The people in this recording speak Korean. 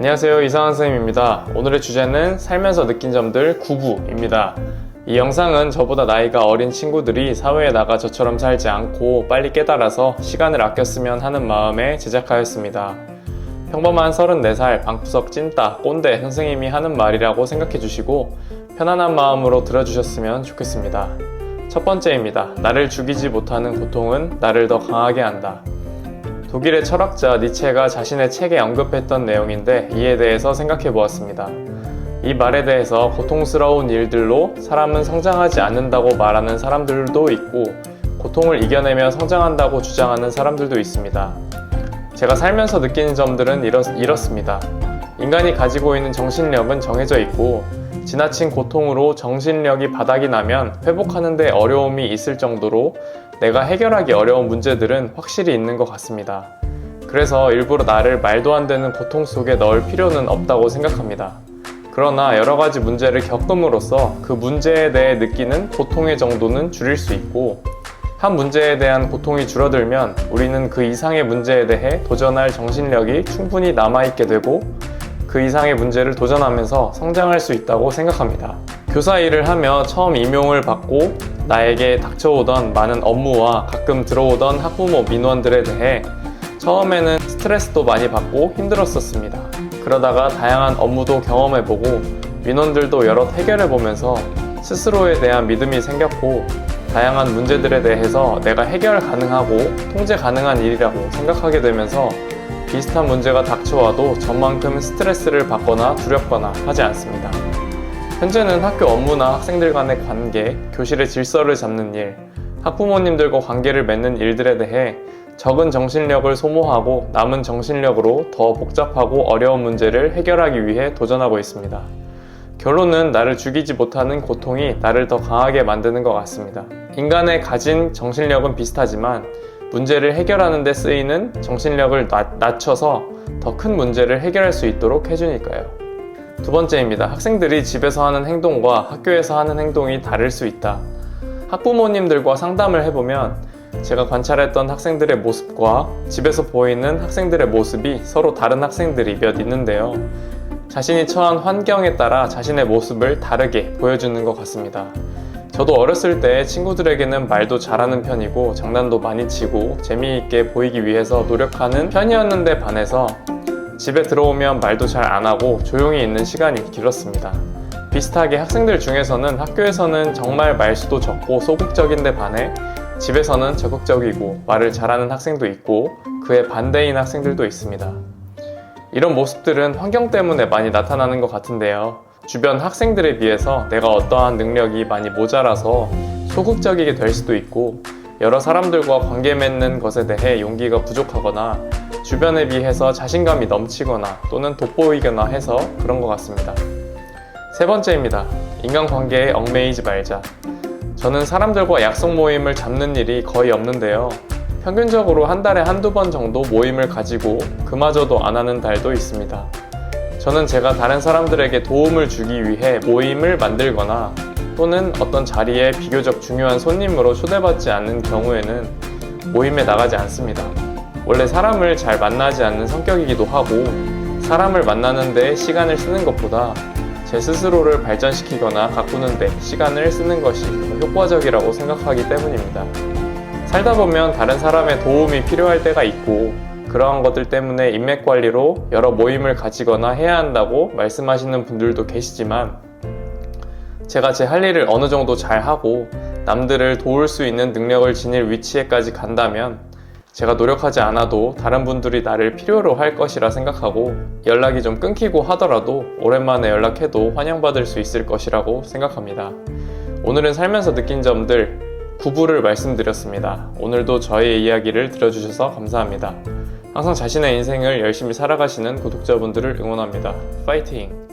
안녕하세요, 이상한 선생님입니다. 오늘의 주제는 살면서 느낀 점들 9부입니다. 이 영상은 저보다 나이가 어린 친구들이 사회에 나가 저처럼 살지 않고 빨리 깨달아서 시간을 아꼈으면 하는 마음에 제작하였습니다. 평범한 34살 방구석 찐따 꼰대 선생님이 하는 말이라고 생각해 주시고 편안한 마음으로 들어주셨으면 좋겠습니다. 첫 번째입니다. 나를 죽이지 못하는 고통은 나를 더 강하게 한다. 독일의 철학자 니체가 자신의 책에 언급했던 내용인데 이에 대해서 생각해 보았습니다. 이 말에 대해서 고통스러운 일들로 사람은 성장하지 않는다고 말하는 사람들도 있고 고통을 이겨내며 성장한다고 주장하는 사람들도 있습니다. 제가 살면서 느끼는 점들은 이렇습니다. 인간이 가지고 있는 정신력은 정해져 있고 지나친 고통으로 정신력이 바닥이 나면 회복하는 데 어려움이 있을 정도로 내가 해결하기 어려운 문제들은 확실히 있는 것 같습니다. 그래서 일부러 나를 말도 안 되는 고통 속에 넣을 필요는 없다고 생각합니다. 그러나 여러 가지 문제를 겪음으로써 그 문제에 대해 느끼는 고통의 정도는 줄일 수 있고 한 문제에 대한 고통이 줄어들면 우리는 그 이상의 문제에 대해 도전할 정신력이 충분히 남아있게 되고 그 이상의 문제를 도전하면서 성장할 수 있다고 생각합니다. 교사 일을 하며 처음 임용을 받고 나에게 닥쳐오던 많은 업무와 가끔 들어오던 학부모 민원들에 대해 처음에는 스트레스도 많이 받고 힘들었었습니다. 그러다가 다양한 업무도 경험해보고 민원들도 여럿 해결해보면서 스스로에 대한 믿음이 생겼고 다양한 문제들에 대해서 내가 해결 가능하고 통제 가능한 일이라고 생각하게 되면서 비슷한 문제가 닥쳐와도 저만큼 스트레스를 받거나 두렵거나 하지 않습니다. 현재는 학교 업무나 학생들 간의 관계, 교실의 질서를 잡는 일, 학부모님들과 관계를 맺는 일들에 대해 적은 정신력을 소모하고 남은 정신력으로 더 복잡하고 어려운 문제를 해결하기 위해 도전하고 있습니다. 결론은 나를 죽이지 못하는 고통이 나를 더 강하게 만드는 것 같습니다. 인간의 가진 정신력은 비슷하지만 문제를 해결하는 데 쓰이는 정신력을 낮춰서 더 큰 문제를 해결할 수 있도록 해주니까요. 두 번째입니다. 학생들이 집에서 하는 행동과 학교에서 하는 행동이 다를 수 있다. 학부모님들과 상담을 해보면 제가 관찰했던 학생들의 모습과 집에서 보이는 학생들의 모습이 서로 다른 학생들이 몇 있는데요. 자신이 처한 환경에 따라 자신의 모습을 다르게 보여주는 것 같습니다. 저도 어렸을 때 친구들에게는 말도 잘하는 편이고 장난도 많이 치고 재미있게 보이기 위해서 노력하는 편이었는데 반해서 집에 들어오면 말도 잘 안 하고 조용히 있는 시간이 길었습니다. 비슷하게 학생들 중에서는 학교에서는 정말 말수도 적고 소극적인데 반해 집에서는 적극적이고 말을 잘하는 학생도 있고 그에 반대인 학생들도 있습니다. 이런 모습들은 환경 때문에 많이 나타나는 것 같은데요. 주변 학생들에 비해서 내가 어떠한 능력이 많이 모자라서 소극적이게 될 수도 있고 여러 사람들과 관계 맺는 것에 대해 용기가 부족하거나 주변에 비해서 자신감이 넘치거나 또는 돋보이거나 해서 그런 것 같습니다. 세 번째입니다. 인간관계에 얽매이지 말자. 저는 사람들과 약속 모임을 잡는 일이 거의 없는데요. 평균적으로 한 달에 한두 번 정도 모임을 가지고 그마저도 안 하는 달도 있습니다. 저는 제가 다른 사람들에게 도움을 주기 위해 모임을 만들거나 또는 어떤 자리에 비교적 중요한 손님으로 초대받지 않는 경우에는 모임에 나가지 않습니다. 원래 사람을 잘 만나지 않는 성격이기도 하고 사람을 만나는 데 시간을 쓰는 것보다 제 스스로를 발전시키거나 가꾸는 데 시간을 쓰는 것이 더 효과적이라고 생각하기 때문입니다. 살다 보면 다른 사람의 도움이 필요할 때가 있고 그러한 것들 때문에 인맥 관리로 여러 모임을 가지거나 해야 한다고 말씀하시는 분들도 계시지만 제가 제 할 일을 어느 정도 잘하고 남들을 도울 수 있는 능력을 지닐 위치에까지 간다면 제가 노력하지 않아도 다른 분들이 나를 필요로 할 것이라 생각하고 연락이 좀 끊기고 하더라도 오랜만에 연락해도 환영받을 수 있을 것이라고 생각합니다. 오늘은 살면서 느낀 점들 9부를 말씀드렸습니다. 오늘도 저의 이야기를 들어주셔서 감사합니다. 항상 자신의 인생을 열심히 살아가시는 구독자분들을 응원합니다. 파이팅!